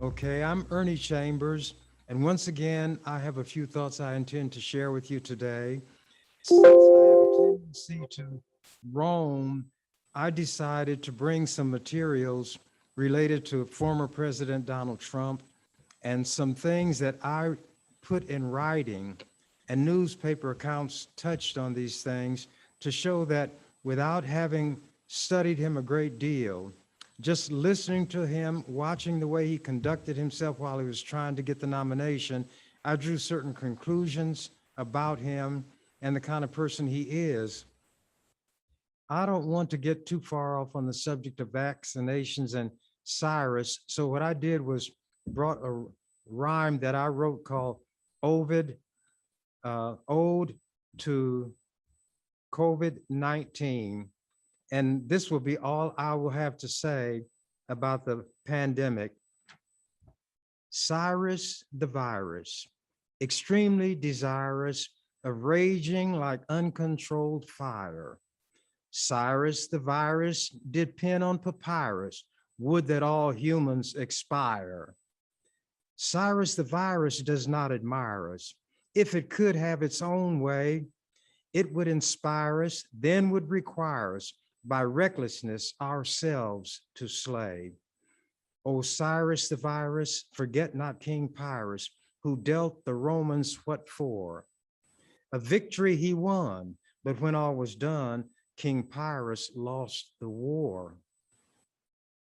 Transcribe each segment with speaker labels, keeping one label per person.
Speaker 1: Okay, I'm Ernie Chambers, and once again, I have a few thoughts I intend to share with you today. Since I have a tendency to roam, I decided to bring some materials related to former President Donald Trump and some things that I put in writing, and newspaper accounts touched on these things to show that without having studied him a great deal, just listening to him, watching the way he conducted himself while he was trying to get the nomination, I drew certain conclusions about him and the kind of person he is. I don't want to get too far off on the subject of vaccinations and Cyrus. So what I did was brought a rhyme that I wrote called Ovid, Ode to COVID-19. And this will be all I will have to say about the pandemic. Cyrus the virus, extremely desirous of raging like uncontrolled fire. Cyrus the virus did pen on papyrus, would that all humans expire. Cyrus the virus does not admire us. If it could have its own way, it would inspire us, then would require us by recklessness ourselves to slay. O Cyrus the virus, forget not King Pyrrhus, who dealt the Romans what for? A victory he won, but when all was done, King Pyrrhus lost the war.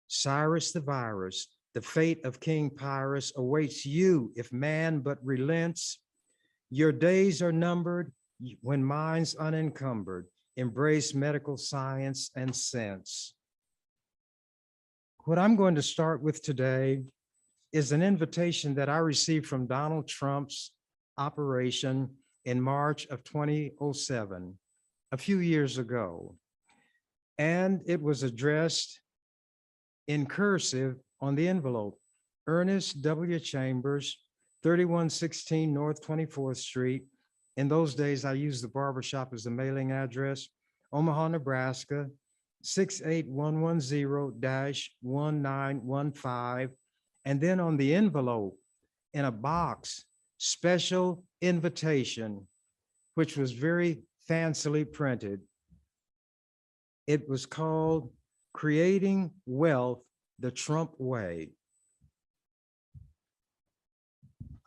Speaker 1: Cyrus the virus, the fate of King Pyrrhus awaits you if man but relents. Your days are numbered when minds unencumbered embrace medical science and sense. What I'm going to start with today is an invitation that I received from Donald Trump's operation in March of 2007, a few years ago. And it was addressed in cursive on the envelope, Ernest W. Chambers, 3116 North 24th Street. In those days, I used the barbershop as the mailing address, Omaha, Nebraska, 68110-1915. And then on the envelope, in a box, special invitation, which was very fancily printed. It was called Creating Wealth the Trump Way.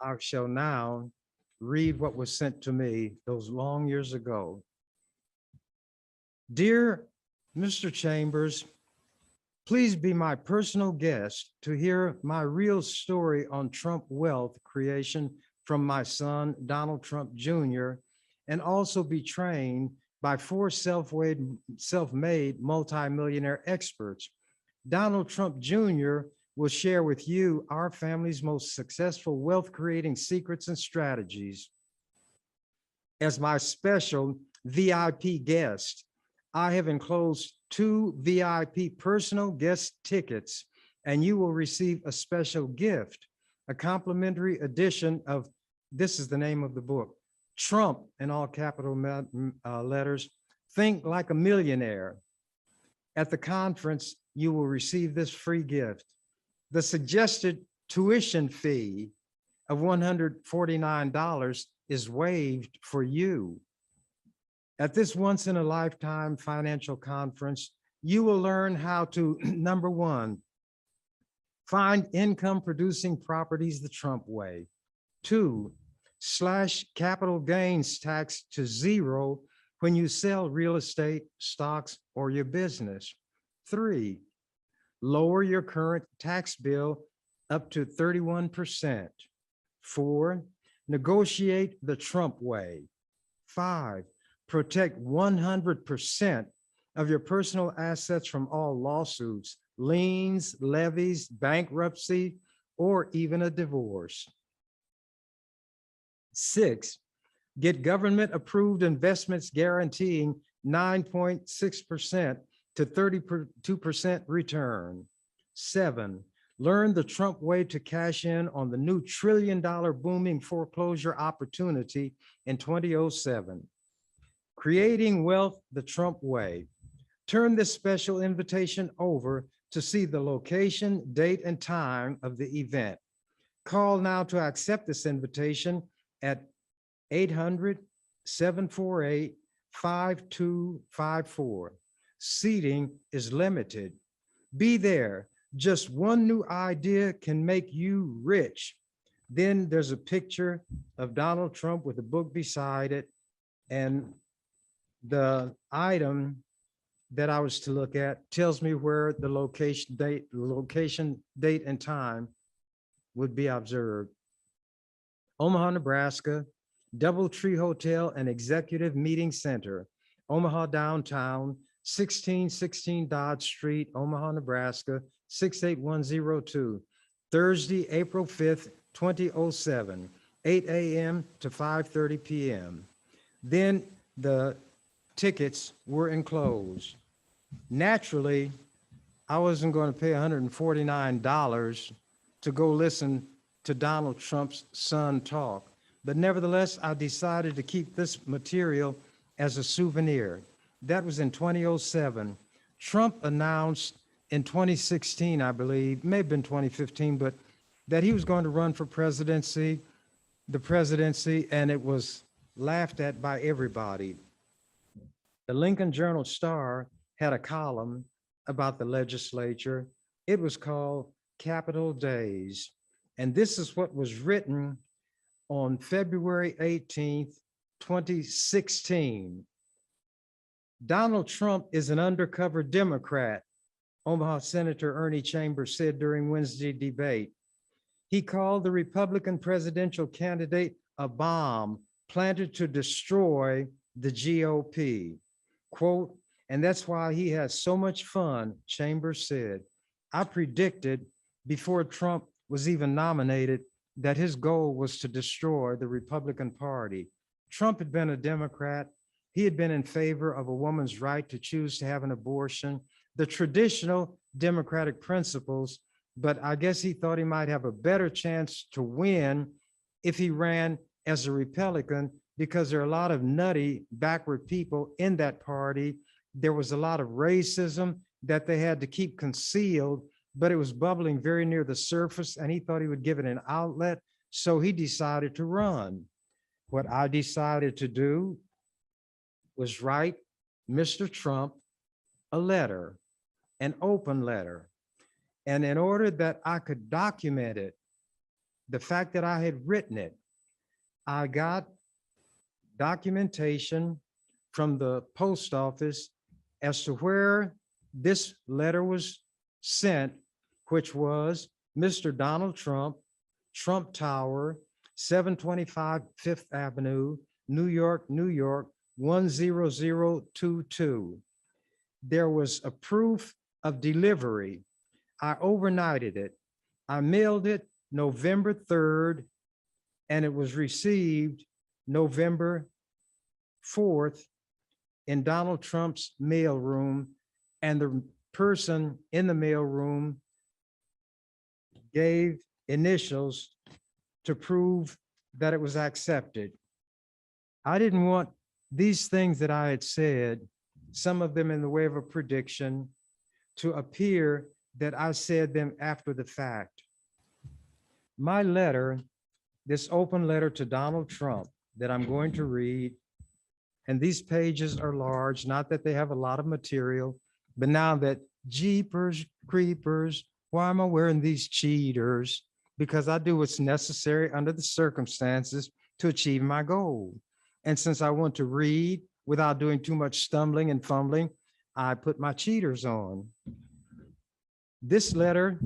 Speaker 1: I shall now read what was sent to me those long years ago. Dear Mr. Chambers, please be my personal guest to hear my real story on Trump wealth creation from my son, Donald Trump Jr., and also be trained by 4 self-made multimillionaire experts. Donald Trump Jr. will share with you our family's most successful wealth creating secrets and strategies. As my special VIP guest, I have enclosed 2 VIP personal guest tickets, and you will receive a special gift, a complimentary edition of, this is the name of the book, Trump, in all capital letters, Think Like a Millionaire. At the conference, you will receive this free gift. The suggested tuition fee of $149 is waived for you. At this once-in-a-lifetime financial conference, you will learn how to, number 1, find income-producing properties the Trump way. 2, slash capital gains tax to 0 when you sell real estate, stocks, or your business. 3, lower your current tax bill up to 31%. 4, negotiate the Trump way. 5, protect 100% of your personal assets from all lawsuits, liens, levies, bankruptcy, or even a divorce. 6, get government-approved investments guaranteeing 9.6% to 32% return. 7, learn the Trump way to cash in on the new $1 trillion booming foreclosure opportunity in 2007. Creating Wealth the Trump Way. Turn this special invitation over to see the location, date, and time of the event. Call now to accept this invitation at 800-748-5254. Seating is limited. Be there. Just one new idea can make you rich. Then there's a picture of Donald Trump with a book beside it. And the item that I was to look at tells me where the location, date, and time would be observed. Omaha, Nebraska, Doubletree Hotel and Executive Meeting Center, Omaha downtown, 1616 Dodge Street, Omaha, Nebraska, 68102. Thursday, April 5th, 2007, 8 a.m. to 5:30 p.m. Then the tickets were enclosed. Naturally, I wasn't going to pay $149 to go listen to Donald Trump's son talk. But nevertheless, I decided to keep this material as a souvenir. That was in 2007. Trump announced in 2016, I believe, may have been 2015, but that he was going to run for the presidency, and it was laughed at by everybody. The Lincoln Journal-Star had a column about the legislature. It was called Capitol Days. And this is what was written on February 18th, 2016. Donald Trump is an undercover Democrat, Omaha Senator Ernie Chambers said during Wednesday debate. He called the Republican presidential candidate a bomb planted to destroy the GOP. Quote, and that's why he has so much fun, Chambers said. I predicted before Trump was even nominated that his goal was to destroy the Republican Party. Trump had been a Democrat. He had been in favor of a woman's right to choose to have an abortion, the traditional Democratic principles, but I guess he thought he might have a better chance to win if he ran as a Republican, because there are a lot of nutty, backward people in that party. There was a lot of racism that they had to keep concealed, but it was bubbling very near the surface, and he thought he would give it an outlet, so he decided to run. What I decided to do was write Mr. Trump a letter, an open letter. And in order that I could document it, the fact that I had written it, I got documentation from the post office as to where this letter was sent, which was Mr. Donald Trump, Trump Tower, 725 Fifth Avenue, New York, New York, 10022. There was a proof of delivery. I overnighted it. I mailed it November 3rd, and it was received November 4th in Donald Trump's mailroom, and the person in the mailroom gave initials to prove that it was accepted. I didn't want these things that I had said, some of them in the way of a prediction, to appear that I said them after the fact. My letter, this open letter to Donald Trump that I'm going to read, and these pages are large, not that they have a lot of material, but now that jeepers, creepers, why am I wearing these cheaters? Because I do what's necessary under the circumstances to achieve my goal. And since I want to read without doing too much stumbling and fumbling, I put my cheaters on. This letter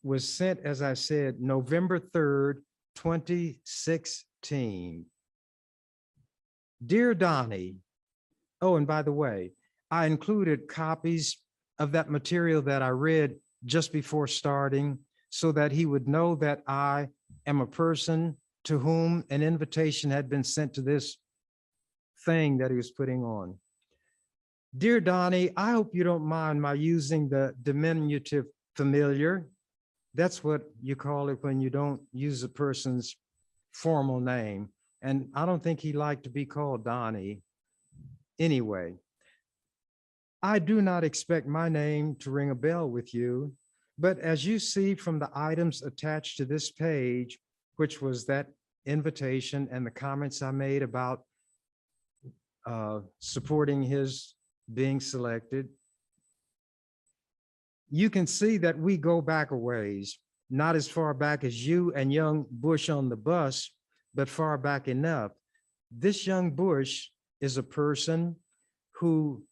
Speaker 1: was sent, as I said, November 3rd, 2016. Dear Donnie, oh, and by the way, I included copies of that material that I read just before starting so that he would know that I am a person to whom an invitation had been sent to this thing that he was putting on. Dear Donnie, I hope you don't mind my using the diminutive familiar. That's what you call it when you don't use a person's formal name. And I don't think he liked to be called Donnie. Anyway, I do not expect my name to ring a bell with you, but as you see from the items attached to this page, which was that invitation and the comments I made about supporting his being selected, you can see that we go back a ways, not as far back as you and young Bush on the bus, but far back enough. This young Bush is a person who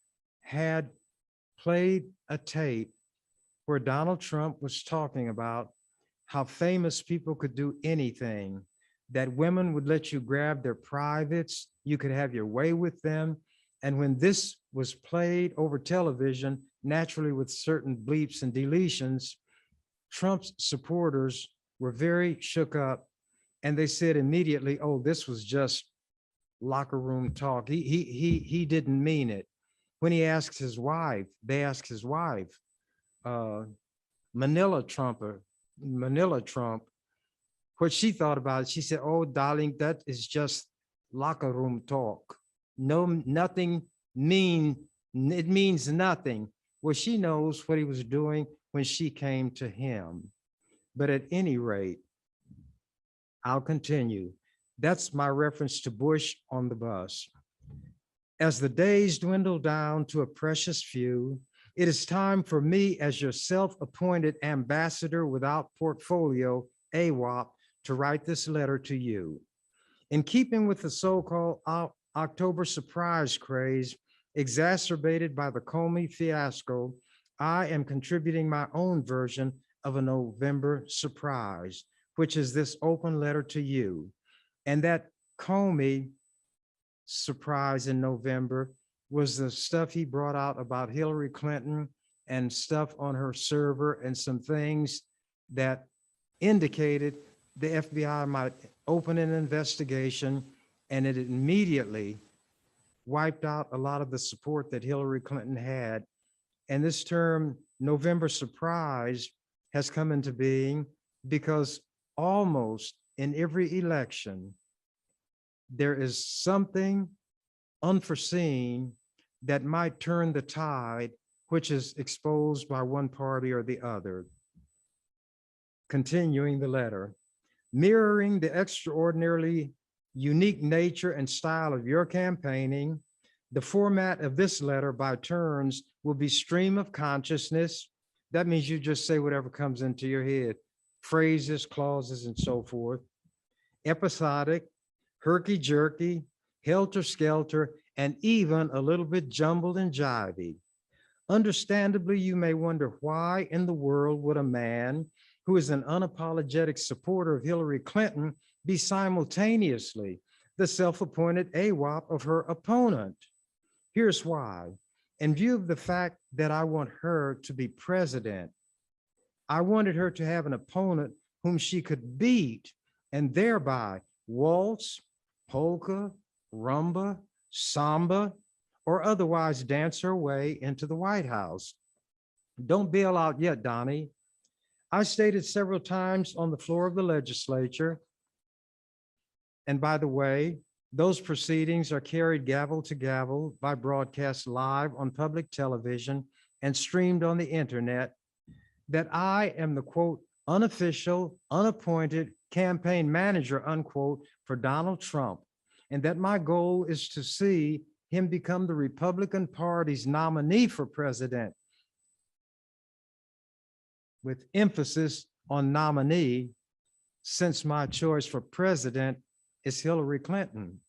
Speaker 1: had played a tape where Donald Trump was talking about how famous people could do anything, that women would let you grab their privates, you could have your way with them. And when this was played over television, naturally with certain bleeps and deletions, Trump's supporters were very shook up, and they said immediately, "Oh, this was just locker room talk. He didn't mean it." When he asked his wife, they asked his wife, uh, Manila Trump, what she thought about it. She said, "Oh, darling, that is just locker room talk. No, nothing it means nothing." Well, she knows what he was doing when she came to him. But at any rate, I'll continue. That's my reference to Bush on the bus. As the days dwindle down to a precious few, it is time for me, as your self-appointed ambassador without portfolio, AWOP, to write this letter to you. In keeping with the so-called October surprise craze, exacerbated by the Comey fiasco, I am contributing my own version of a November surprise, which is this open letter to you. And that Comey surprise in November was the stuff he brought out about Hillary Clinton and stuff on her server and some things that indicated the FBI might open an investigation, and it immediately wiped out a lot of the support that Hillary Clinton had. And this term, November surprise, has come into being because almost in every election, there is something unforeseen that might turn the tide, which is exposed by one party or the other. Continuing the letter, mirroring the extraordinarily unique nature and style of your campaigning, the format of this letter by turns will be stream of consciousness. That means you just say whatever comes into your head, phrases, clauses, and so forth. Episodic, herky-jerky, helter-skelter, and even a little bit jumbled and jivey. Understandably, you may wonder why in the world would a man who is an unapologetic supporter of Hillary Clinton be simultaneously the self-appointed AWOP of her opponent? Here's why. In view of the fact that I want her to be president, I wanted her to have an opponent whom she could beat and thereby waltz, polka, rumba, samba, or otherwise dance her way into the White House. Don't bail out yet, Donnie. I stated several times on the floor of the legislature, and by the way, those proceedings are carried gavel to gavel by broadcast live on public television and streamed on the internet, that I am the quote, unofficial, unappointed campaign manager, unquote, for Donald Trump, and that my goal is to see him become the Republican Party's nominee for president, with emphasis on nominee, since my choice for president is Hillary Clinton.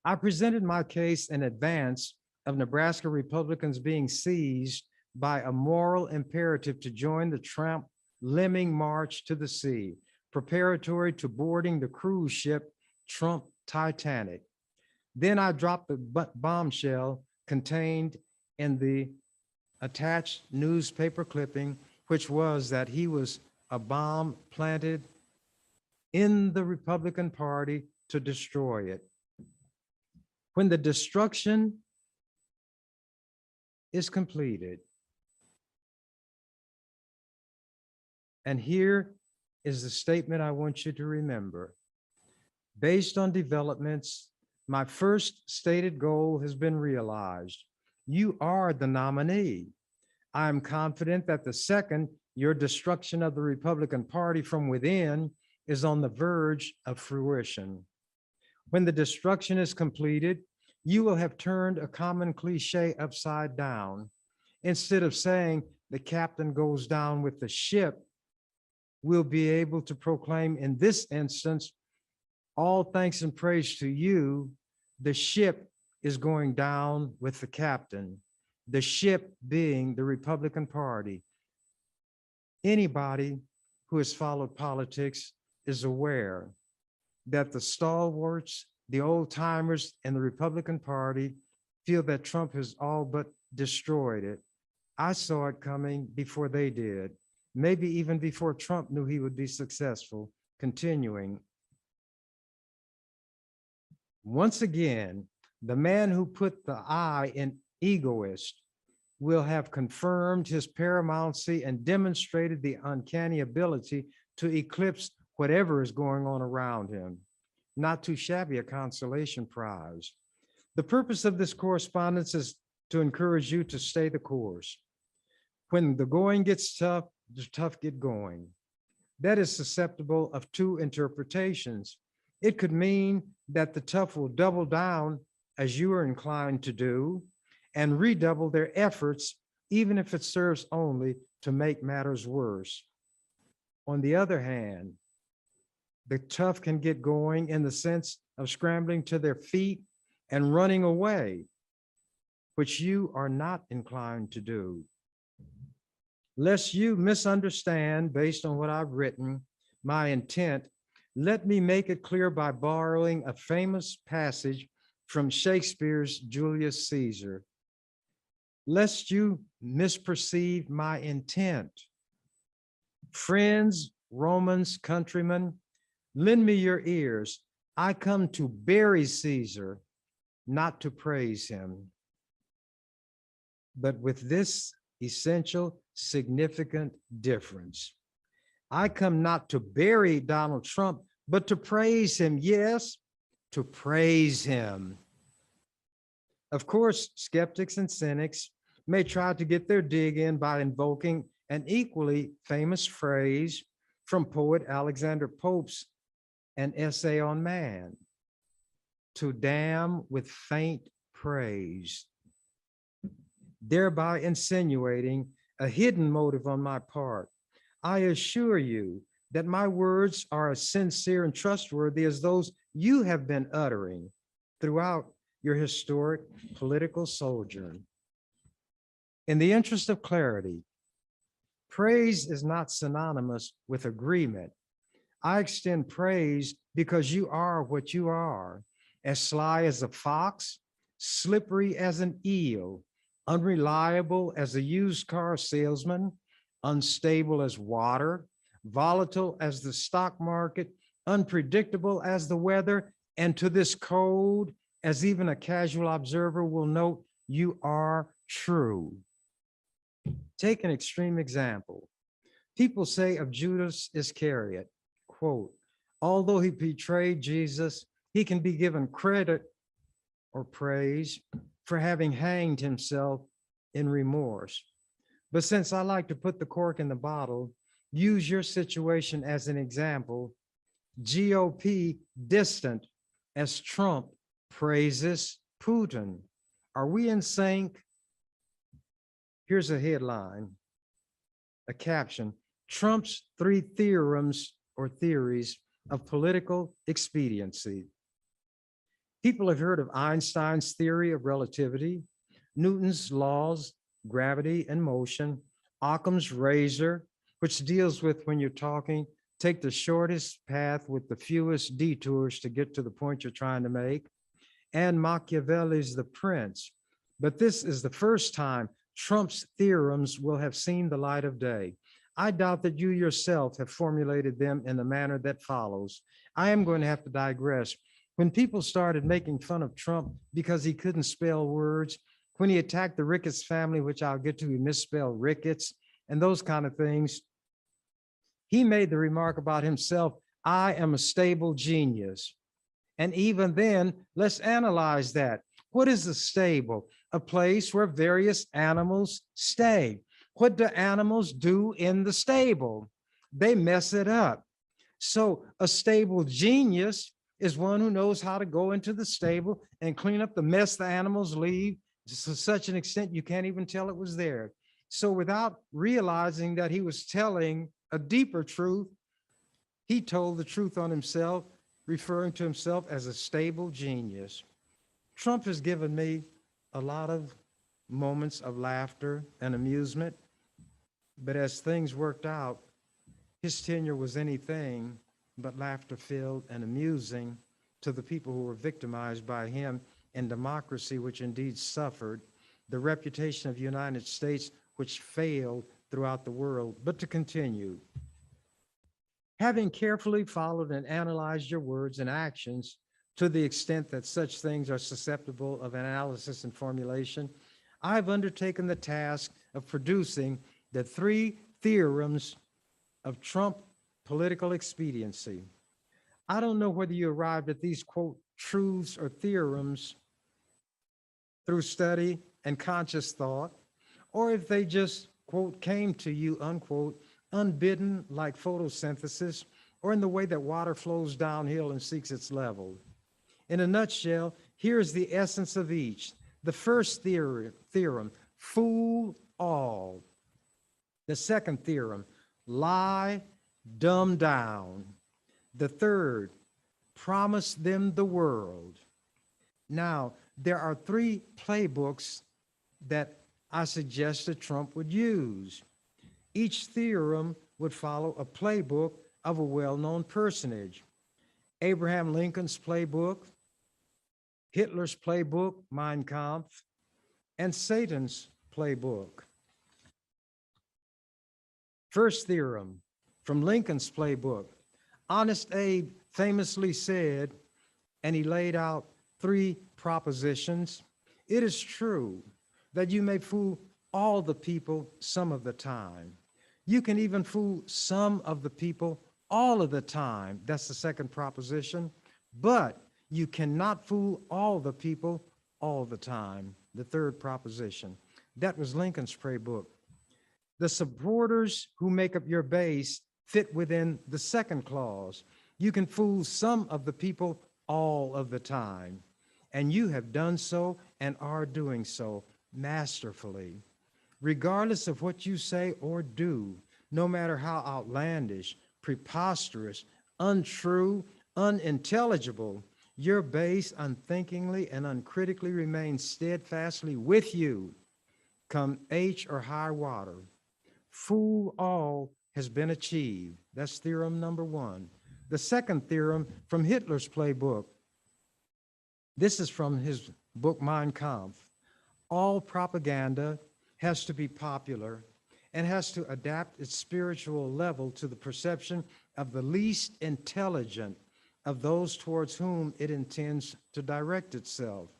Speaker 1: I presented my case in advance of Nebraska Republicans being seized by a moral imperative to join the Trump lemming march to the sea, preparatory to boarding the cruise ship Trump Titanic. Then I dropped the bombshell contained in the attached newspaper clipping, which was that he was a bomb planted in the Republican Party to destroy it. When the destruction is completed, and here is the statement I want you to remember. Based on developments, my first stated goal has been realized. You are the nominee. I am confident that the second, your destruction of the Republican Party from within is on the verge of fruition. When the destruction is completed, you will have turned a common cliche upside down. Instead of saying the captain goes down with the ship, we'll be able to proclaim in this instance, all thanks and praise to you, the ship is going down with the captain, the ship being the Republican Party. Anybody who has followed politics is aware that the stalwarts, the old timers in the Republican Party feel that Trump has all but destroyed it. I saw it coming before they did, maybe even before Trump knew he would be successful. Continuing. Once again, the man who put the I in egoist will have confirmed his paramountcy and demonstrated the uncanny ability to eclipse whatever is going on around him. Not too shabby a consolation prize. The purpose of this correspondence is to encourage you to stay the course. When the going gets tough, the tough get going. That is susceptible of two interpretations. It could mean that the tough will double down, as you are inclined to do, and redouble their efforts, even if it serves only to make matters worse. On the other hand, the tough can get going in the sense of scrambling to their feet and running away, which you are not inclined to do. Lest you misunderstand based on what I've written, my intent, let me make it clear by borrowing a famous passage from Shakespeare's Julius Caesar. Lest you misperceive my intent. Friends, Romans, countrymen, lend me your ears. I come to bury Caesar, not to praise him. But with this essential, significant difference. I come not to bury Donald Trump, but to praise him. Yes, to praise him. Of course, skeptics and cynics may try to get their dig in by invoking an equally famous phrase from poet Alexander Pope's An Essay on Man, to damn with faint praise, thereby insinuating a hidden motive on my part. I assure you that my words are as sincere and trustworthy as those you have been uttering throughout your historic political sojourn. In the interest of clarity, praise is not synonymous with agreement. I extend praise because you are what you are, as sly as a fox, slippery as an eel, unreliable as a used car salesman, unstable as water, volatile as the stock market, unpredictable as the weather, and to this code, as even a casual observer will note, you are true. Take an extreme example. People say of Judas Iscariot, quote, although he betrayed Jesus, he can be given credit or praise for having hanged himself in remorse. But since I like to put the cork in the bottle, use your situation as an example. GOP distant as Trump praises Putin. Are we in sync? Here's a headline, a caption, Trump's 3 theorems or theories of political expediency. People have heard of Einstein's theory of relativity, Newton's laws, gravity and motion, Occam's razor, which deals with when you're talking, take the shortest path with the fewest detours to get to the point you're trying to make, and Machiavelli's The Prince. But this is the first time Trump's theorems will have seen the light of day. I doubt that you yourself have formulated them in the manner that follows. I am going to have to digress. When people started making fun of Trump because he couldn't spell words, when he attacked the Ricketts family, which I'll get to, he misspelled Ricketts and those kind of things, he made the remark about himself, I am a stable genius. And even then, let's analyze that. What is a stable? A place where various animals stay. What do animals do in the stable? They mess it up. So a stable genius is one who knows how to go into the stable and clean up the mess the animals leave to such an extent you can't even tell it was there. So without realizing that he was telling a deeper truth, he told the truth on himself, referring to himself as a stable genius. Trump has given me a lot of moments of laughter and amusement, but as things worked out, his tenure was anything but laughter-filled and amusing to the people who were victimized by him, and democracy, which indeed suffered, the reputation of the United States, which failed throughout the world. But to continue, having carefully followed and analyzed your words and actions to the extent that such things are susceptible of analysis and formulation, I've undertaken the task of producing the 3 theorems of Trump political expediency. I don't know whether you arrived at these, quote, truths or theorems through study and conscious thought, or if they just, quote, came to you, unquote, unbidden like photosynthesis, or in the way that water flows downhill and seeks its level. In a nutshell, here's the essence of each. The first theorem, fool all. The second theorem, lie, dumb down. The third, promise them the world. Now, there are 3 playbooks that I suggested Trump would use. Each theorem would follow a playbook of a well-known personage. Abraham Lincoln's playbook, Hitler's playbook, Mein Kampf, and Satan's playbook. First theorem from Lincoln's playbook. Honest Abe famously said, and he laid out 3 propositions. It is true that you may fool all the people some of the time. You can even fool some of the people all of the time. That's the second proposition. But you cannot fool all the people all the time. The third proposition. That was Lincoln's playbook. The supporters who make up your base fit within the second clause. You can fool some of the people all of the time. And you have done so and are doing so masterfully. Regardless of what you say or do, no matter how outlandish, preposterous, untrue, unintelligible, your base unthinkingly and uncritically remains steadfastly with you, come H or high water. Fool all has been achieved. That's theorem number 1. The second theorem from Hitler's playbook. This is from his book, Mein Kampf. All propaganda has to be popular and has to adapt its spiritual level to the perception of the least intelligent of those towards whom it intends to direct itself.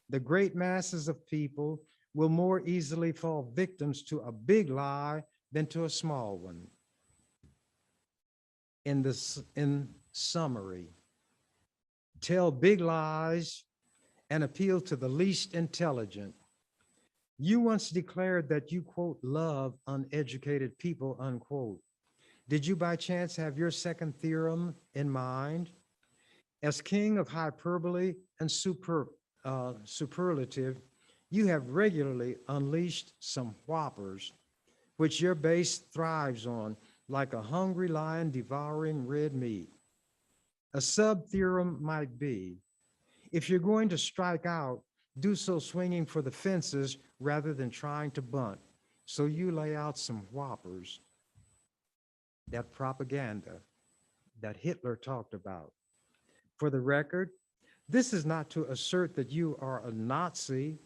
Speaker 1: The great masses of people will more easily fall victims to a big lie than to a small one. In summary, tell big lies and appeal to the least intelligent. You once declared that you, quote, love uneducated people, unquote. Did you by chance have your second theorem in mind? As king of hyperbole and superlative, you have regularly unleashed some whoppers, which your base thrives on, like a hungry lion devouring red meat. A sub-theorem might be, if you're going to strike out, do so swinging for the fences rather than trying to bunt. So you lay out some whoppers, that propaganda that Hitler talked about. For the record, this is not to assert that you are a Nazi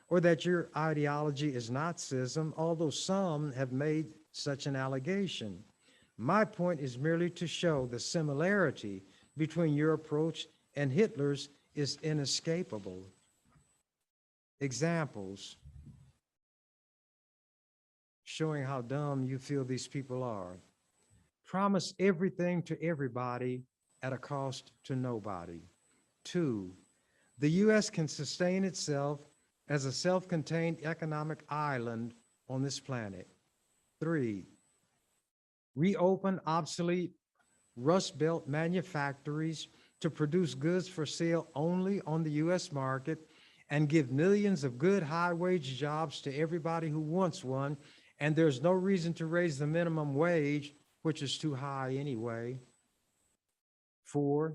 Speaker 1: or that your ideology is Nazism, although some have made such an allegation. My point is merely to show the similarity between your approach and Hitler's is inescapable. Examples showing how dumb you feel these people are. Promise everything to everybody at a cost to nobody. 2, The U.S. can sustain itself as a self-contained economic island on this planet. 3, reopen obsolete Rust Belt manufactories to produce goods for sale only on the U.S. market and give millions of good high-wage jobs to everybody who wants one, and there's no reason to raise the minimum wage, which is too high anyway. 4,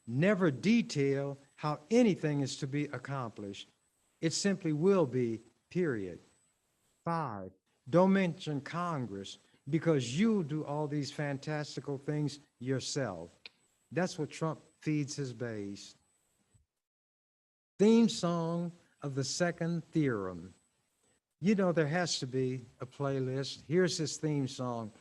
Speaker 1: never detail how anything is to be accomplished. It simply will be, period. 5, don't mention Congress because you'll do all these fantastical things yourself. That's what Trump feeds his base. Theme song of the second theorem. You know, there has to be a playlist. Here's his theme song.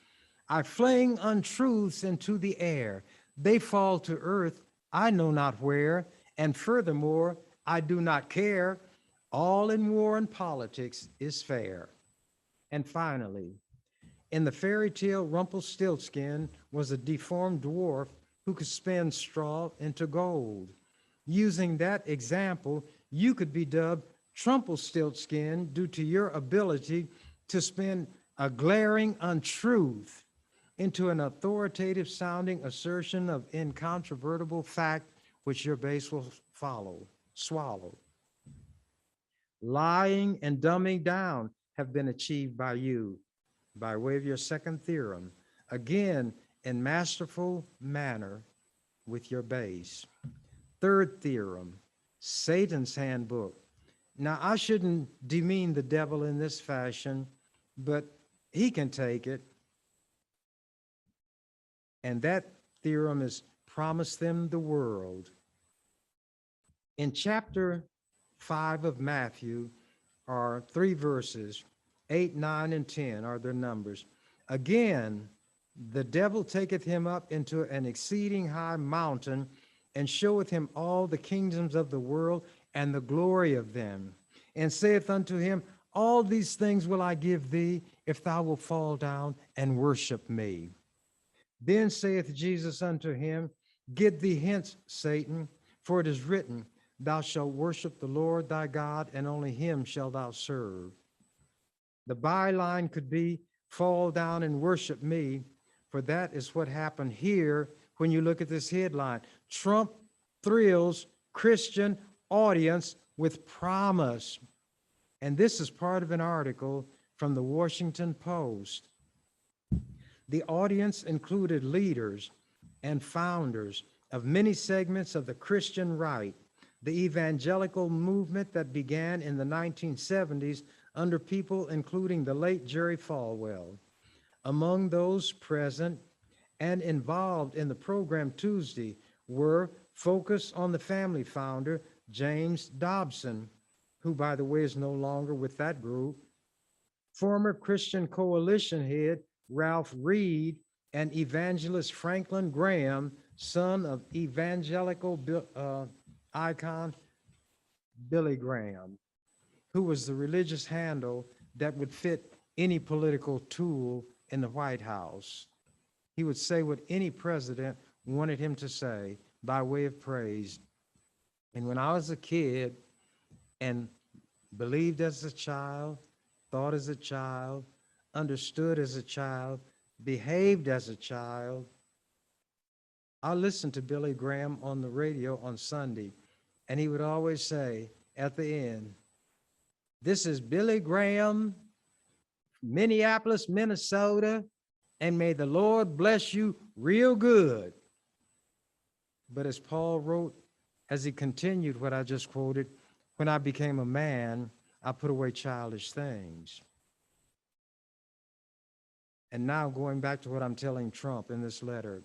Speaker 1: I fling untruths into the air. They fall to earth, I know not where. And furthermore, I do not care. All in war and politics is fair. And finally, in the fairy tale, Rumpelstiltskin was a deformed dwarf who could spin straw into gold. Using that example, you could be dubbed Trumpelstiltskin due to your ability to spin a glaring untruth into an authoritative sounding assertion of incontrovertible fact, which your base will swallow. Lying and dumbing down have been achieved by you by way of your second theorem, again, in masterful manner with your base. Third theorem, Satan's handbook. Now, I shouldn't demean the devil in this fashion, but he can take it. And that theorem is promise them the world. In chapter 5 of Matthew are 3 verses, 8, 9, and 10 are their numbers. Again, the devil taketh him up into an exceeding high mountain and showeth him all the kingdoms of the world and the glory of them, and saith unto him, all these things will I give thee if thou wilt fall down and worship me. Then saith Jesus unto him, get thee hence, Satan, for it is written, thou shalt worship the Lord thy God, and only him shalt thou serve. The byline could be, fall down and worship me, for that is what happened here when you look at this headline. Trump thrills Christian audience with promise. And this is part of an article from the Washington Post. The audience included leaders and founders of many segments of the Christian right, the evangelical movement that began in the 1970s under people including the late Jerry Falwell. Among those present and involved in the program Tuesday were Focus on the Family founder, James Dobson, who, by the way, is no longer with that group, former Christian Coalition head, Ralph Reed, and evangelist Franklin Graham, son of evangelical icon Billy Graham, who was the religious handle that would fit any political tool in the White House. He would say what any president wanted him to say by way of praise. And when I was a kid and believed as a child, thought as a child, understood as a child, behaved as a child, I listened to Billy Graham on the radio on Sunday, and he would always say at the end, this is Billy Graham, Minneapolis, Minnesota, and may the Lord bless you real good. But as Paul wrote, as he continued what I just quoted, when I became a man, I put away childish things. And now going back to what I'm telling Trump in this letter,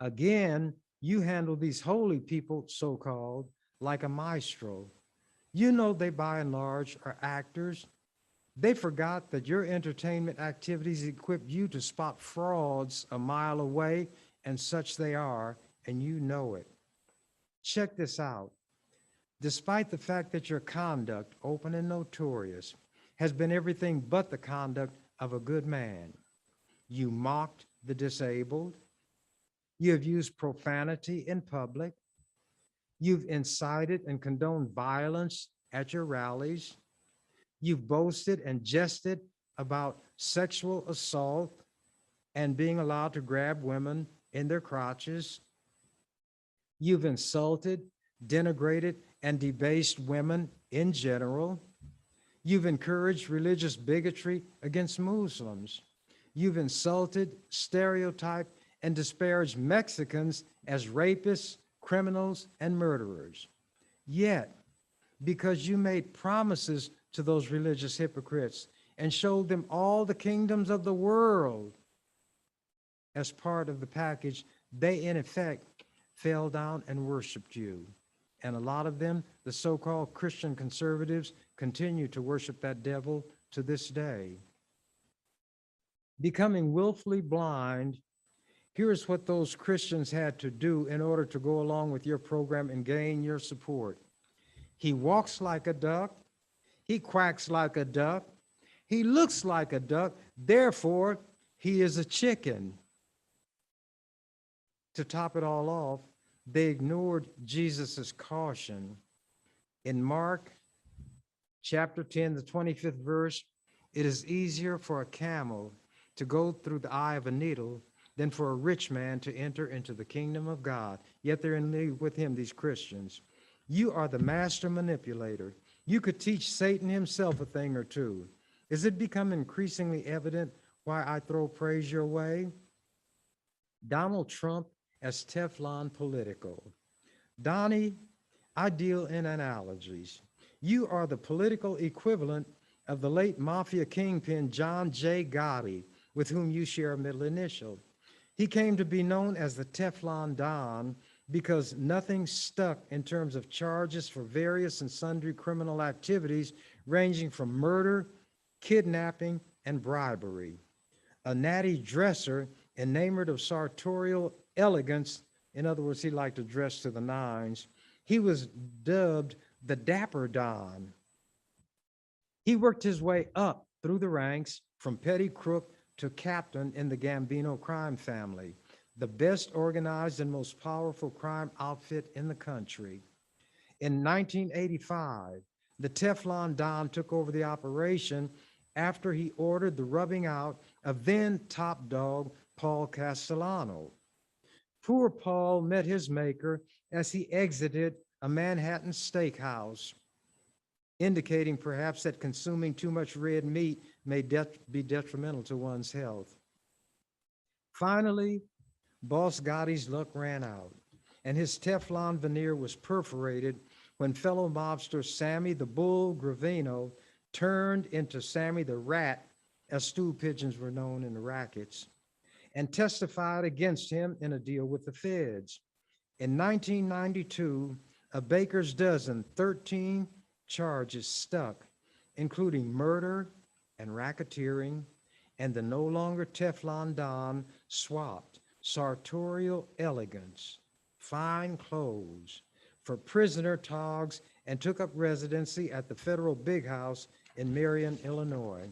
Speaker 1: again, you handle these holy people, so-called, like a maestro. You know they by and large are actors. They forgot that your entertainment activities equip you to spot frauds a mile away, and such they are, and you know it. Check this out. Despite the fact that your conduct, open and notorious, has been everything but the conduct of a good man, you mocked the disabled, you have used profanity in public, You've incited and condoned violence at your rallies. You've boasted and jested about sexual assault and being allowed to grab women in their crotches. You've insulted, denigrated, and debased women in general. You've encouraged religious bigotry against Muslims. You've insulted, stereotyped, and disparaged Mexicans as rapists, criminals, and murderers. Yet, because you made promises to those religious hypocrites and showed them all the kingdoms of the world as part of the package, they in effect fell down and worshiped you. And a lot of them, the so-called Christian conservatives, continue to worship that devil to this day. Becoming willfully blind, here's what those Christians had to do in order to go along with your program and gain your support. He walks like a duck. He quacks like a duck. He looks like a duck. Therefore, he is a chicken. To top it all off, they ignored Jesus's caution. In Mark chapter 10, the 25th verse, it is easier for a camel to go through the eye of a needle than for a rich man to enter into the kingdom of God. Yet they're in league with him, these Christians. You are the master manipulator. You could teach Satan himself a thing or two. Is it become increasingly evident why I throw praise your way? Donald Trump as Teflon political. Donnie, I deal in analogies. You are the political equivalent of the late mafia kingpin John J. Gotti, with whom you share a middle initial. He came to be known as the Teflon Don because nothing stuck in terms of charges for various and sundry criminal activities ranging from murder, kidnapping, and bribery. A natty dresser enamored of sartorial elegance, in other words, he liked to dress to the nines, he was dubbed the Dapper Don. He worked his way up through the ranks from petty crook to captain in the Gambino crime family, the best organized and most powerful crime outfit in the country. In 1985, the Teflon Don took over the operation after he ordered the rubbing out of then top dog Paul Castellano. Poor Paul met his maker as he exited a Manhattan steakhouse, indicating perhaps that consuming too much red meat may be detrimental to one's health. Finally, Boss Gotti's luck ran out, and his Teflon veneer was perforated when fellow mobster Sammy the Bull Gravino turned into Sammy the Rat, as stool pigeons were known in the rackets, and testified against him in a deal with the feds. In 1992, a baker's dozen, 13 charges stuck, including murder and racketeering, and the no longer Teflon Don swapped sartorial elegance, fine clothes, for prisoner togs and took up residency at the federal big house in Marion, Illinois.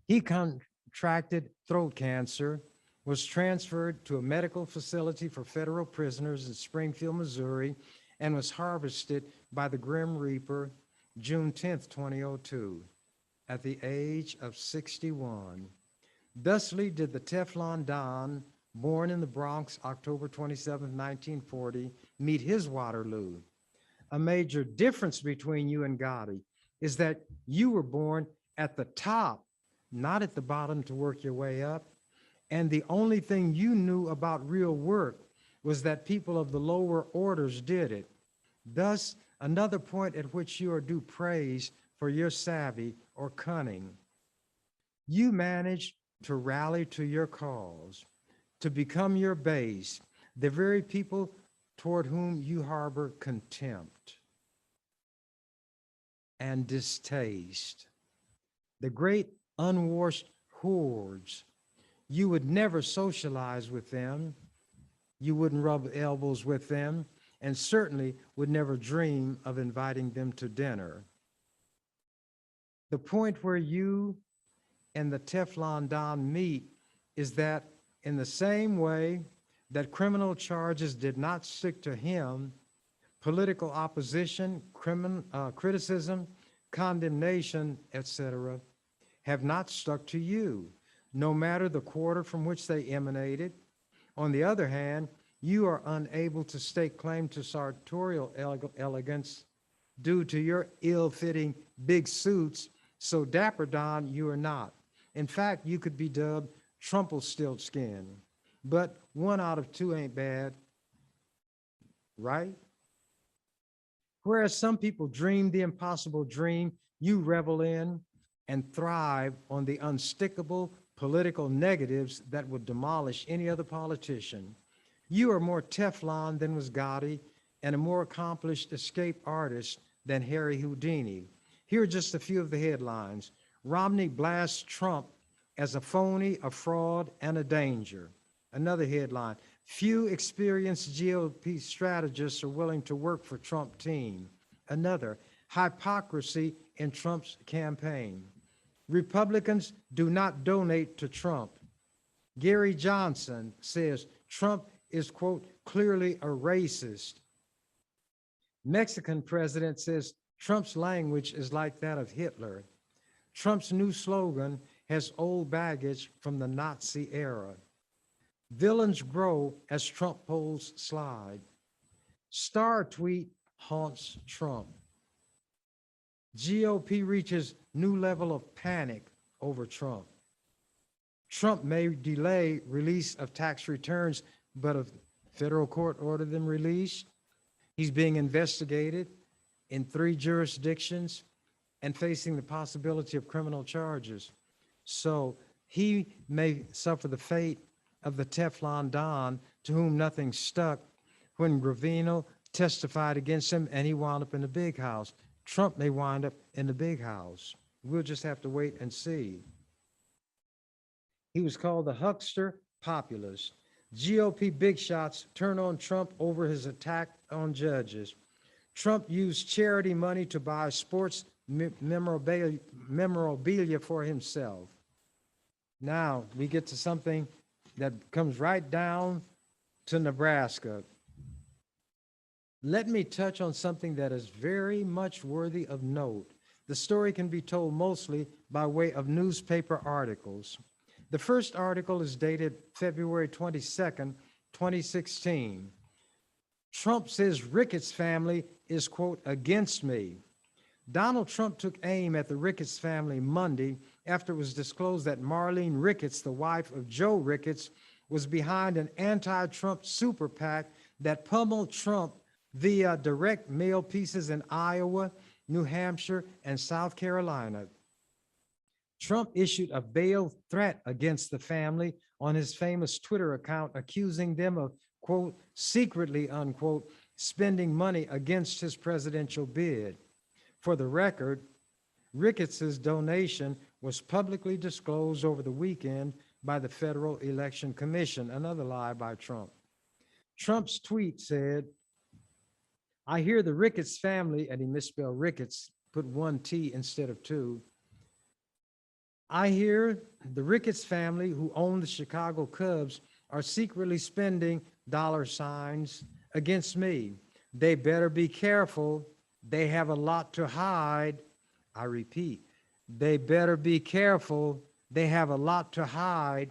Speaker 1: He contracted throat cancer, was transferred to a medical facility for federal prisoners in Springfield, Missouri, and was harvested by the Grim Reaper June 10th, 2002, at the age of 61. Thusly did the Teflon Don, born in the Bronx October 27, 1940, meet his Waterloo. A major difference between you and Gotti is that you were born at the top, not at the bottom to work your way up. And the only thing you knew about real work was that people of the lower orders did it. Thus, another point at which you are due praise for your savvy or cunning. You managed to rally to your cause, to become your base, the very people toward whom you harbor contempt and distaste. The great unwashed hordes. You would never socialize with them. You wouldn't rub elbows with them, and certainly would never dream of inviting them to dinner. The point where you and the Teflon Don meet is that in the same way that criminal charges did not stick to him, political opposition, criticism, condemnation, etc., have not stuck to you, no matter the quarter from which they emanated. On the other hand, you are unable to stake claim to sartorial elegance due to your ill-fitting big suits, so Dapper Don, you are not. In fact, you could be dubbed Trumpelstiltskin, but 1 out of 2 ain't bad, right? Whereas some people dream the impossible dream, you revel in and thrive on the unstickable political negatives that would demolish any other politician. You are more Teflon than was Gotti and a more accomplished escape artist than Harry Houdini. Here are just a few of the headlines. Romney blasts Trump as a phony, a fraud, and a danger. Another headline, few experienced GOP strategists are willing to work for Trump team. Another, hypocrisy in Trump's campaign. Republicans do not donate to Trump. Gary Johnson says Trump is, quote, clearly a racist. Mexican president says Trump's language is like that of Hitler. Trump's new slogan has old baggage from the Nazi era. Villains grow as Trump polls slide. Star tweet haunts Trump. GOP reaches new level of panic over Trump. Trump may delay release of tax returns, but a federal court ordered them released. He's being investigated in 3 jurisdictions and facing the possibility of criminal charges. So he may suffer the fate of the Teflon Don to whom nothing stuck when Gravino testified against him and he wound up in the big house. Trump may wind up in the big house. We'll just have to wait and see. He was called the huckster populist. GOP big shots turn on Trump over his attack on judges. Trump used charity money to buy sports memorabilia for himself. Now we get to something that comes right down to Nebraska. Let me touch on something that is very much worthy of note. The story can be told mostly by way of newspaper articles. The first article is dated February 22nd, 2016. Trump says Ricketts family is, quote, against me. Donald Trump took aim at the Ricketts family Monday after it was disclosed that Marlene Ricketts, the wife of Joe Ricketts, was behind an anti-Trump super PAC that pummeled Trump via direct mail pieces in Iowa, New Hampshire, and South Carolina. Trump issued a veiled threat against the family on his famous Twitter account, accusing them of, quote, secretly, unquote, spending money against his presidential bid. For the record, Ricketts's donation was publicly disclosed over the weekend by the Federal Election Commission, another lie by Trump. Trump's tweet said, I hear the Ricketts family, and he misspelled Ricketts, put 1 T instead of 2. I hear the Ricketts family who own the Chicago Cubs are secretly spending $ against me. They better be careful. They have a lot to hide. I repeat, they better be careful. They have a lot to hide.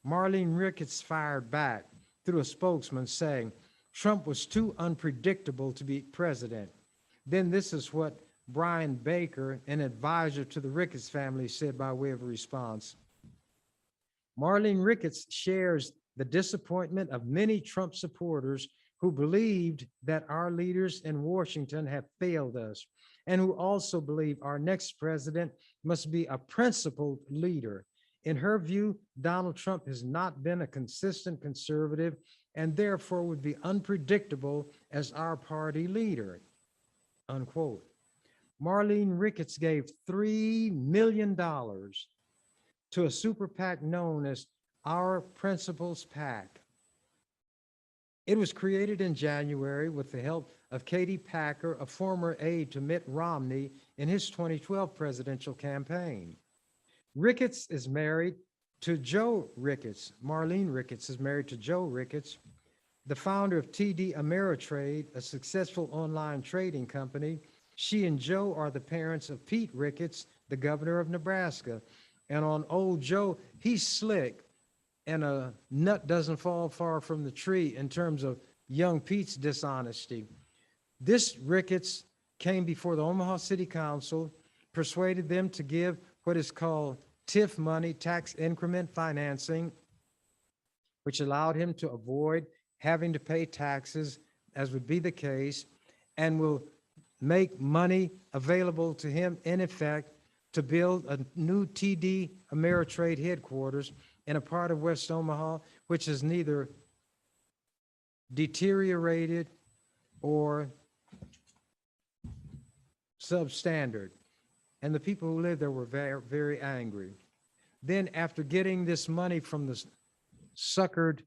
Speaker 1: Marlene Ricketts fired back through a spokesman saying, Trump was too unpredictable to be president. Then this is what Brian Baker, an advisor to the Ricketts family, said by way of a response. Marlene Ricketts shares the disappointment of many Trump supporters who believed that our leaders in Washington have failed us, and who also believe our next president must be a principled leader. In her view, Donald Trump has not been a consistent conservative and therefore would be unpredictable as our party leader, unquote. Marlene Ricketts gave $3 million to a super PAC known as Our Principles PAC. It was created in January with the help of Katie Packer, a former aide to Mitt Romney in his 2012 presidential campaign. Ricketts is married To Joe Ricketts, Marlene Ricketts is married to Joe Ricketts, the founder of TD Ameritrade, a successful online trading company. She and Joe are the parents of Pete Ricketts, the governor of Nebraska. And on old Joe, he's slick, and a nut doesn't fall far from the tree in terms of young Pete's dishonesty. This Ricketts came before the Omaha City Council, persuaded them to give what is called TIF money, tax increment financing, which allowed him to avoid having to pay taxes, as would be the case, and will make money available to him in effect to build a new TD Ameritrade headquarters in a part of West Omaha, which is neither deteriorated or substandard. And the people who lived there were very, very angry. Then after getting this money from the suckered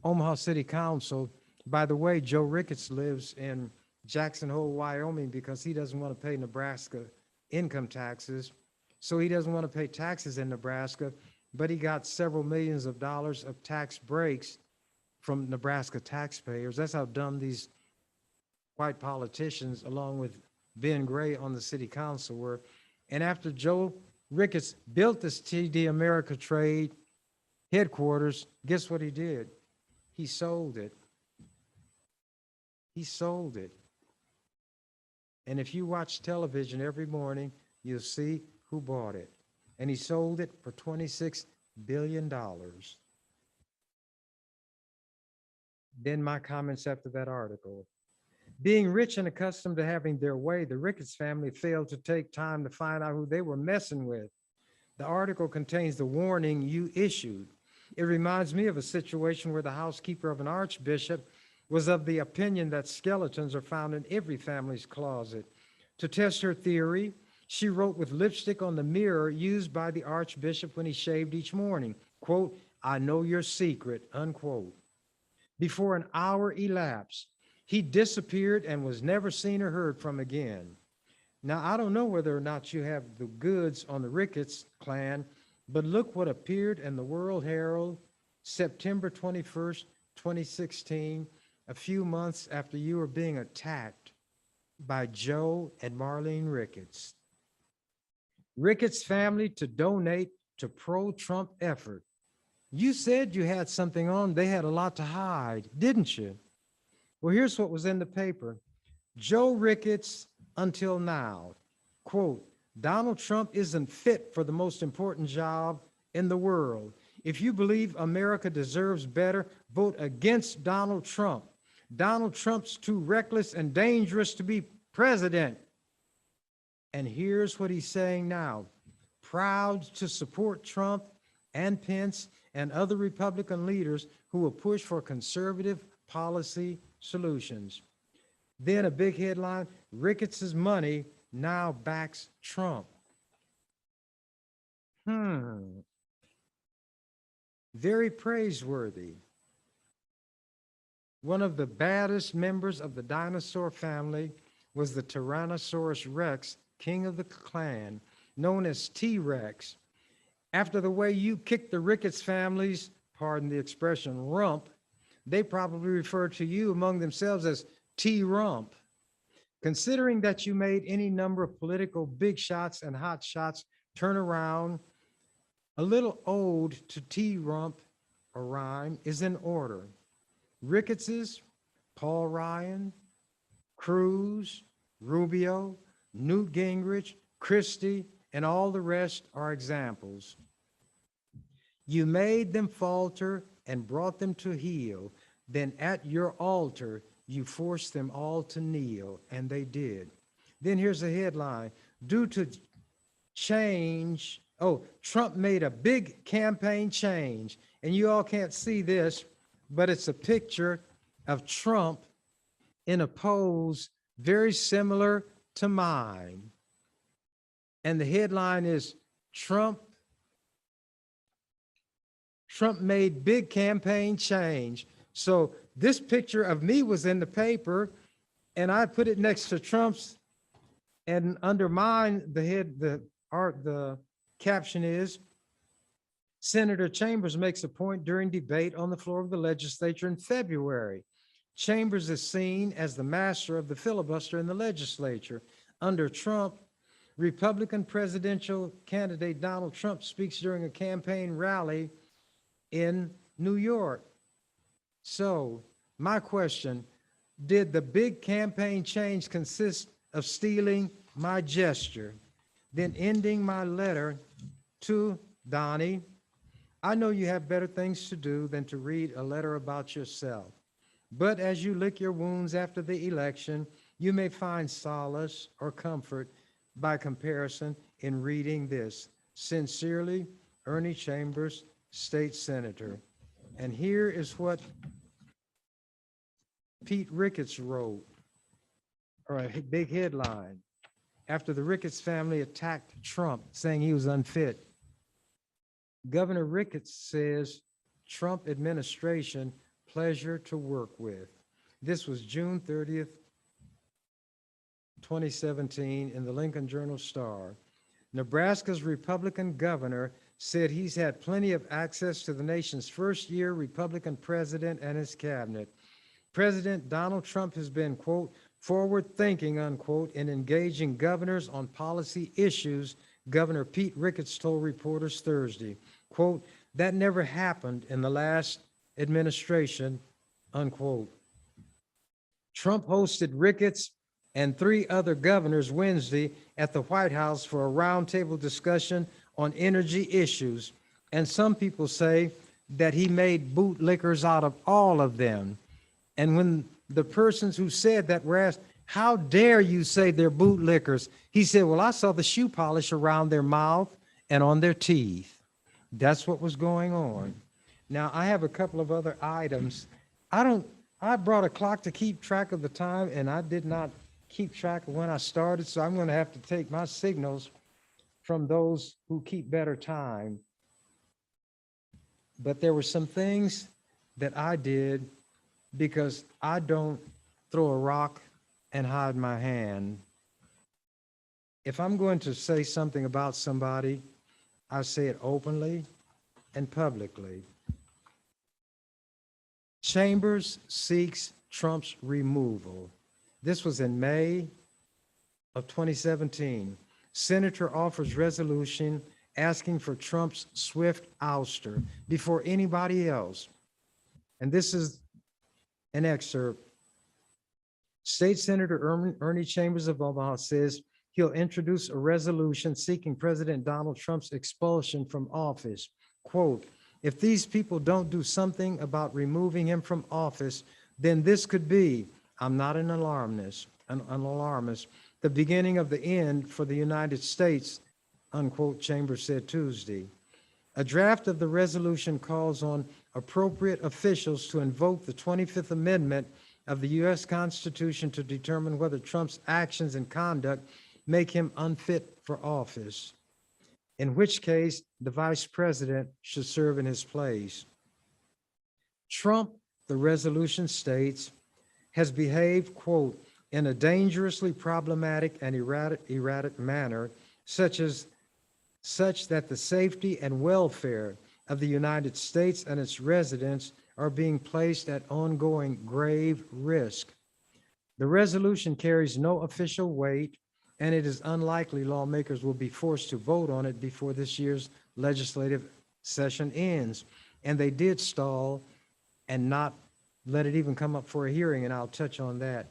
Speaker 1: Omaha City Council, by the way, Joe Ricketts lives in Jackson Hole, Wyoming, because he doesn't want to pay Nebraska income taxes. So he doesn't want to pay taxes in Nebraska, but he got several millions of dollars of tax breaks from Nebraska taxpayers. That's how dumb these white politicians, along with Ben Gray on the city council, were. And after Joe Ricketts built this TD Ameritrade headquarters, guess what he did? He sold it. He sold it. And if you watch television every morning, you'll see who bought it. And he sold it for $26 billion. Then my comments after that article. Being rich and accustomed to having their way, the Ricketts family failed to take time to find out who they were messing with. The article contains the warning you issued. It reminds me of a situation where the housekeeper of an archbishop was of the opinion that skeletons are found in every family's closet. To test her theory, she wrote with lipstick on the mirror used by the archbishop when he shaved each morning, quote, "I know your secret," unquote. Before an hour elapsed, he disappeared and was never seen or heard from again. Now, I don't know whether or not you have the goods on the Ricketts clan, but look what appeared in the World Herald, September 21st, 2016, a few months after you were being attacked by Joe and Marlene Ricketts. Ricketts family to donate to pro-Trump effort. You said you had something on. They had a lot to hide, didn't you? Well, here's what was in the paper. Joe Ricketts until now, quote, "Donald Trump isn't fit for the most important job in the world. If you believe America deserves better, vote against Donald Trump. Donald Trump's too reckless and dangerous to be president." And here's what he's saying now. Proud to support Trump and Pence and other Republican leaders who will push for conservative policy solutions. Then a big headline, Ricketts' money now backs Trump. Very praiseworthy. One of the baddest members of the dinosaur family was the Tyrannosaurus Rex, king of the clan, known as T-Rex. After the way you kicked the Ricketts families, pardon the expression, rump, they probably refer to you among themselves as T-Rump. Considering that you made any number of political big shots and hot shots turn around, a little ode to T-Rump, a rhyme, is in order. Ricketts's, Paul Ryan, Cruz, Rubio, Newt Gingrich, Christie, and all the rest are examples. You made them falter and brought them to heel. Then at your altar, you forced them all to kneel, and they did. Then here's a headline. Due to change, Trump made a big campaign change. And you all can't see this, but it's a picture of Trump in a pose very similar to mine. And the headline is Trump made big campaign change. So this picture of me was in the paper, and I put it next to Trump's, and under mine, the caption is, Senator Chambers makes a point during debate on the floor of the legislature in February. Chambers is seen as the master of the filibuster in the legislature. Under Trump, Republican presidential candidate Donald Trump speaks during a campaign rally in New York. So, my question, did the big campaign change consist of stealing my gesture, then ending my letter to Donnie? I know you have better things to do than to read a letter about yourself. But as you lick your wounds after the election, you may find solace or comfort by comparison in reading this. Sincerely, Ernie Chambers, State Senator. And here is what Pete Ricketts wrote, or a big headline, after the Ricketts family attacked Trump, saying he was unfit. Governor Ricketts says, Trump administration, pleasure to work with. This was June 30th, 2017 in the Lincoln Journal-Star. Nebraska's Republican governor said he's had plenty of access to the nation's first-year Republican president and his cabinet. President Donald Trump has been, quote, forward-thinking, unquote, in engaging governors on policy issues, Governor Pete Ricketts told reporters Thursday. Quote, that never happened in the last administration, unquote. Trump hosted Ricketts and 3 other governors Wednesday at the White House for a roundtable discussion on energy issues. And some people say that he made bootlickers out of all of them. And when the persons who said that were asked, how dare you say they're bootlickers? He said, well, I saw the shoe polish around their mouth and on their teeth. That's what was going on. Now, I have a couple of other items. I brought a clock to keep track of the time, and I did not keep track of when I started, so I'm going to have to take my signals from those who keep better time. But there were some things that I did because I don't throw a rock and hide my hand. If I'm going to say something about somebody, I say it openly and publicly. Chambers seeks Trump's removal. This was in May of 2017. Senator offers resolution asking for Trump's swift ouster before anybody else. And this is an excerpt. State Senator Ernie Chambers of Omaha says he'll introduce a resolution seeking President Donald Trump's expulsion from office. Quote, if these people don't do something about removing him from office, then this could be, I'm not an alarmist, the beginning of the end for the United States, unquote, Chambers said Tuesday. A draft of the resolution calls on appropriate officials to invoke the 25th Amendment of the U.S. Constitution to determine whether Trump's actions and conduct make him unfit for office, in which case the vice president should serve in his place. Trump, the resolution states, has behaved, quote, in a dangerously problematic and erratic manner, such that the safety and welfare of the United States and its residents are being placed at ongoing grave risk. The resolution carries no official weight, and it is unlikely lawmakers will be forced to vote on it before this year's legislative session ends. And they did stall and not let it even come up for a hearing, and I'll touch on that.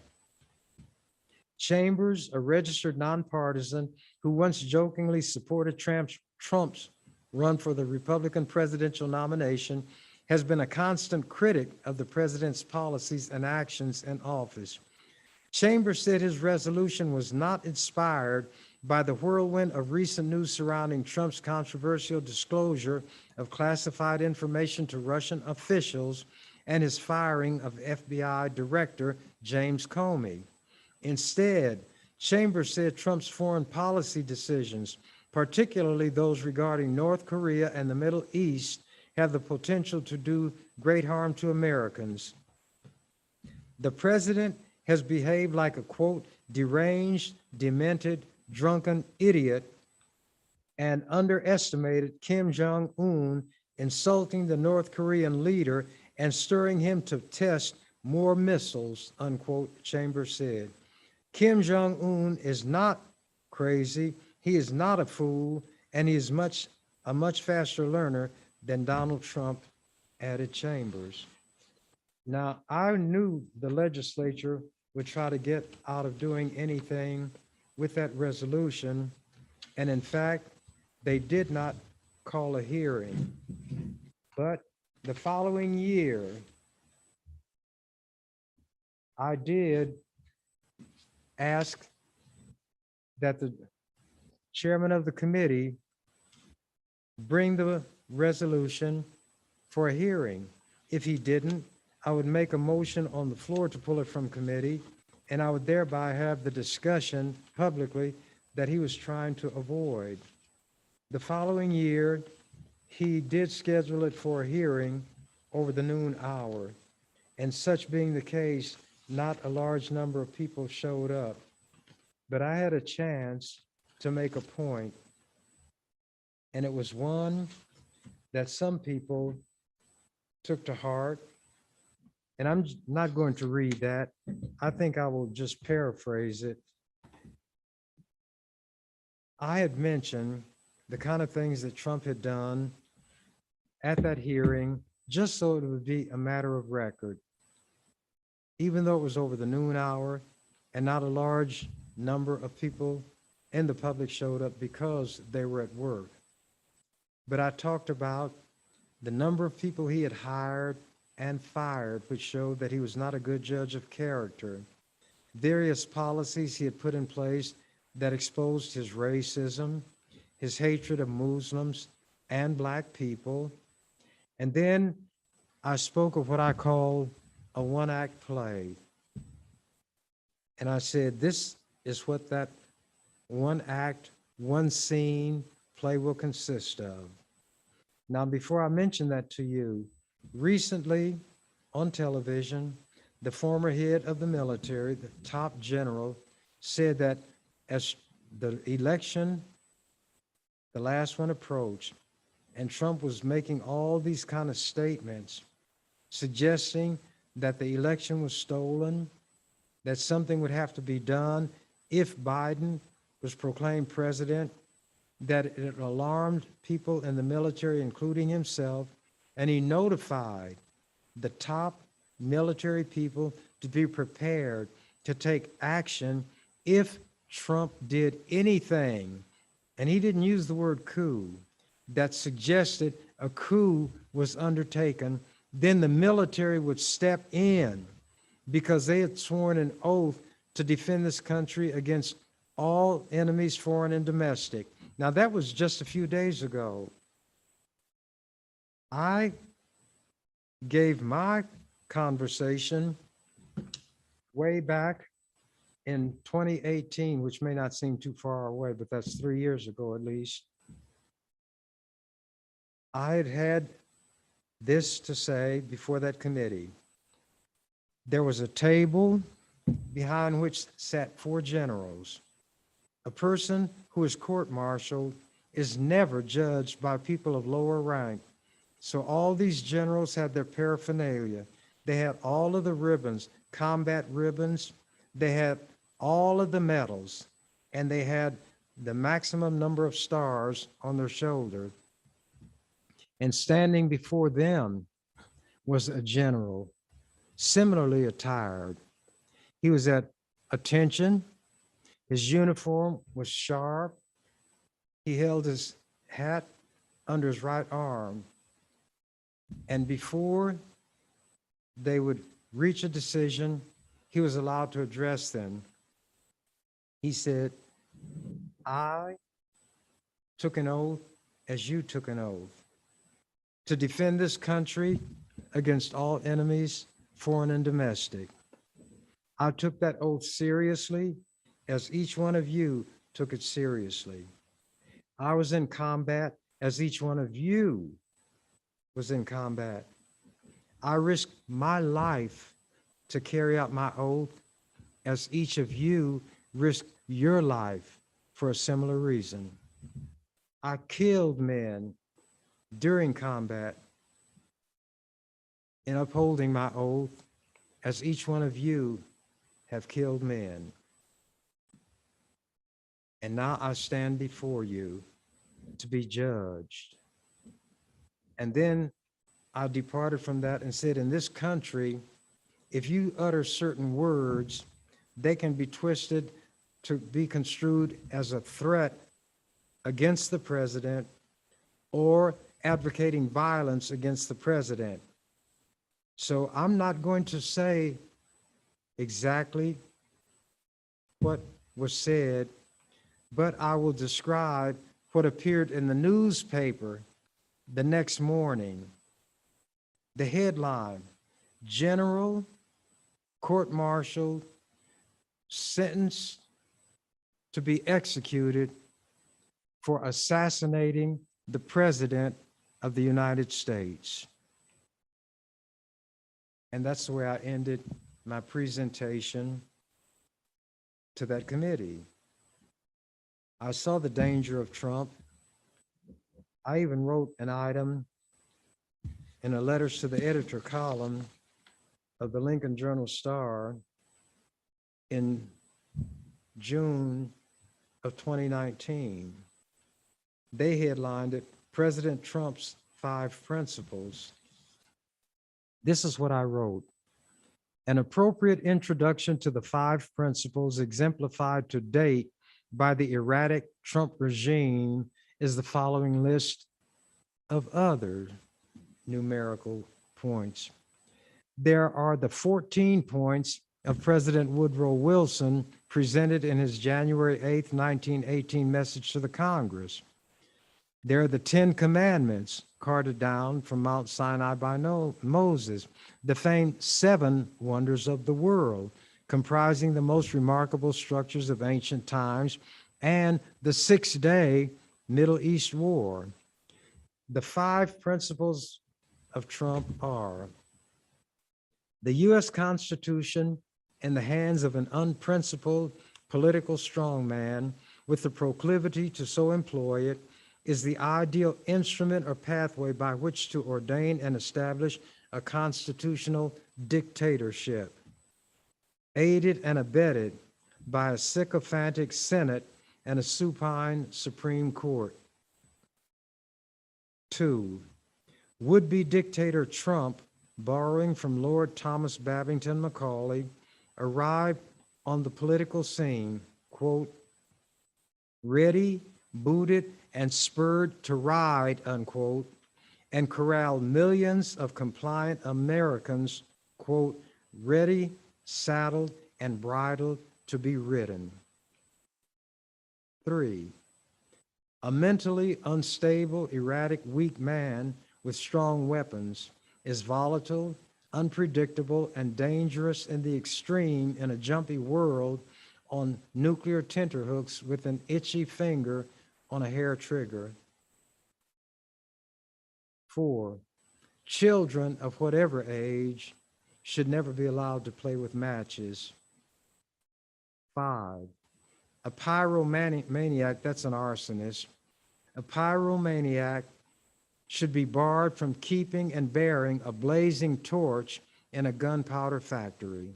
Speaker 1: Chambers, a registered nonpartisan who once jokingly supported Trump's run for the Republican presidential nomination, has been a constant critic of the president's policies and actions in office. Chambers said his resolution was not inspired by the whirlwind of recent news surrounding Trump's controversial disclosure of classified information to Russian officials and his firing of FBI Director James Comey. Instead, Chambers said Trump's foreign policy decisions, particularly those regarding North Korea and the Middle East, have the potential to do great harm to Americans. The president has behaved like a, quote, deranged, demented, drunken idiot, and underestimated Kim Jong-un, insulting the North Korean leader and stirring him to test more missiles, unquote, Chambers said. Kim Jong-un is not crazy. He is not a fool, and he is a much faster learner than Donald Trump, added Chambers. Now, I knew the legislature would try to get out of doing anything with that resolution, and in fact, they did not call a hearing. But the following year, I did ask that the chairman of the committee bring the resolution for a hearing. If he didn't, I would make a motion on the floor to pull it from committee, and I would thereby have the discussion publicly that he was trying to avoid. The following year, he did schedule it for a hearing over the noon hour, and such being the case, not a large number of people showed up. But I had a chance to make a point, and it was one that some people took to heart. And I'm not going to read that. I think I will just paraphrase it. I had mentioned the kind of things that Trump had done at that hearing, just so it would be a matter of record. Even though it was over the noon hour and not a large number of people in the public showed up because they were at work. But I talked about the number of people he had hired and fired, which showed that he was not a good judge of character. Various policies he had put in place that exposed his racism, his hatred of Muslims and Black people. And then I spoke of what I call a one-act play. And I said, this is what that one act, one scene play will consist of. Now, before I mention that to you, recently on television, the former head of the military, the top general, said that as the election, the last one approached, and Trump was making all these kind of statements, suggesting that the election was stolen, that something would have to be done if Biden was proclaimed president, that it alarmed people in the military, including himself, and he notified the top military people to be prepared to take action if Trump did anything, and he didn't use the word coup, that suggested a coup was undertaken, then the military would step in because they had sworn an oath to defend this country against all enemies, foreign and domestic. Now, that was just a few days ago. I gave my conversation way back in 2018, which may not seem too far away, but that's 3 years ago at least. I had had this to say before that committee. There was a table behind which sat 4 generals. A person who is court-martialed is never judged by people of lower rank. So all these generals had their paraphernalia. They had all of the ribbons, combat ribbons. They had all of the medals, and they had the maximum number of stars on their shoulder. And standing before them was a general, similarly attired. He was at attention. His uniform was sharp. He held his hat under his right arm. And before they would reach a decision, he was allowed to address them. He said, I took an oath as you took an oath to defend this country against all enemies, foreign and domestic. I took that oath seriously as each one of you took it seriously. I was in combat as each one of you was in combat. I risked my life to carry out my oath as each of you risked your life for a similar reason. I killed men during combat in upholding my oath, as each one of you have killed men. And now I stand before you to be judged. And then I departed from that and said, in this country, if you utter certain words, they can be twisted to be construed as a threat against the president or advocating violence against the president. So I'm not going to say exactly what was said, but I will describe what appeared in the newspaper the next morning. The headline, General Court-Martialed, sentenced to be executed for assassinating the President of the United States. And that's the way I ended my presentation to that committee. I saw the danger of Trump. I even wrote an item in a letters to the editor column of the Lincoln Journal-Star in June of 2019. They headlined it, President Trump's 5 Principles. This is what I wrote. An appropriate introduction to the 5 principles exemplified to date by the erratic Trump regime is the following list of other numerical points. There are the 14 points of President Woodrow Wilson presented in his January 8th, 1918 message to the Congress. There are the 10 commandments carted down from Mount Sinai by Moses, the famed 7 wonders of the world, comprising the most remarkable structures of ancient times, and the 6-day Middle East War. The 5 principles of Trump are: the U.S. Constitution in the hands of an unprincipled political strongman with the proclivity to so employ it is the ideal instrument or pathway by which to ordain and establish a constitutional dictatorship, aided and abetted by a sycophantic Senate and a supine Supreme Court. 2, would-be dictator Trump, borrowing from Lord Thomas Babington Macaulay, arrived on the political scene, quote, ready, booted, and spurred to ride, unquote, and corralled millions of compliant Americans, quote, ready, saddled, and bridled to be ridden. 3, a mentally unstable, erratic, weak man with strong weapons is volatile, unpredictable, and dangerous in the extreme in a jumpy world on nuclear tenterhooks with an itchy finger on a hair trigger. 4, children of whatever age should never be allowed to play with matches. 5, a pyromaniac, that's an arsonist, a pyromaniac should be barred from keeping and bearing a blazing torch in a gunpowder factory.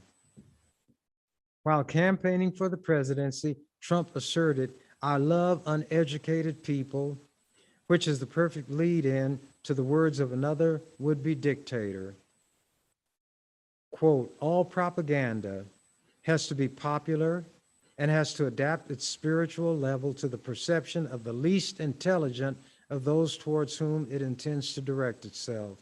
Speaker 1: While campaigning for the presidency, Trump asserted, I love uneducated people, which is the perfect lead-in to the words of another would-be dictator. Quote, all propaganda has to be popular and has to adapt its spiritual level to the perception of the least intelligent of those towards whom it intends to direct itself.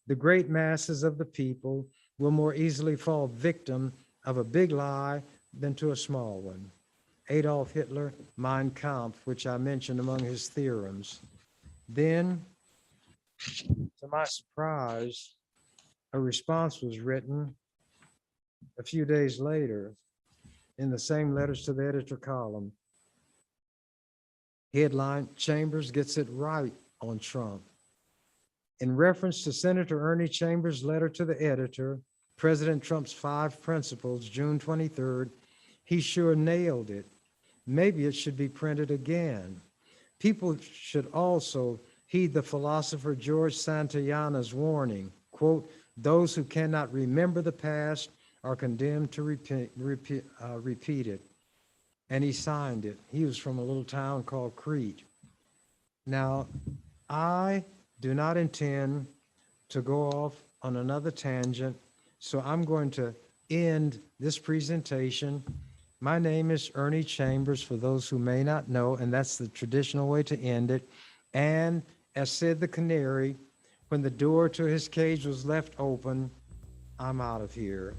Speaker 1: The great masses of the people will more easily fall victim of a big lie than to a small one. Adolf Hitler, Mein Kampf, which I mentioned among his theorems. Then, to my surprise, a response was written a few days later in the same letters to the editor column. Headline, Chambers gets it right on Trump. In reference to Senator Ernie Chambers' letter to the editor, President Trump's 5 principles, June 23rd, he sure nailed it. Maybe it should be printed again. People should also heed the philosopher George Santayana's warning, quote, "Those who cannot remember the past are condemned to repeat it." And he signed it. He was from a little town called Crete. Now, I do not intend to go off on another tangent, so I'm going to end this presentation. My name is Ernie Chambers, for those who may not know, and that's the traditional way to end it. And as said the canary, when the door to his cage was left open, I'm out of here.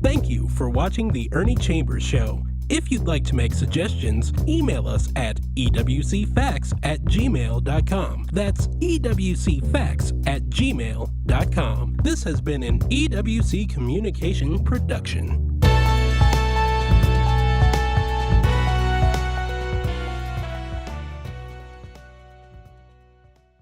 Speaker 2: Thank you for watching The Ernie Chambers Show. If you'd like to make suggestions, email us at ewcfacts@gmail.com. That's ewcfacts@gmail.com. This has been an EWC Communication production.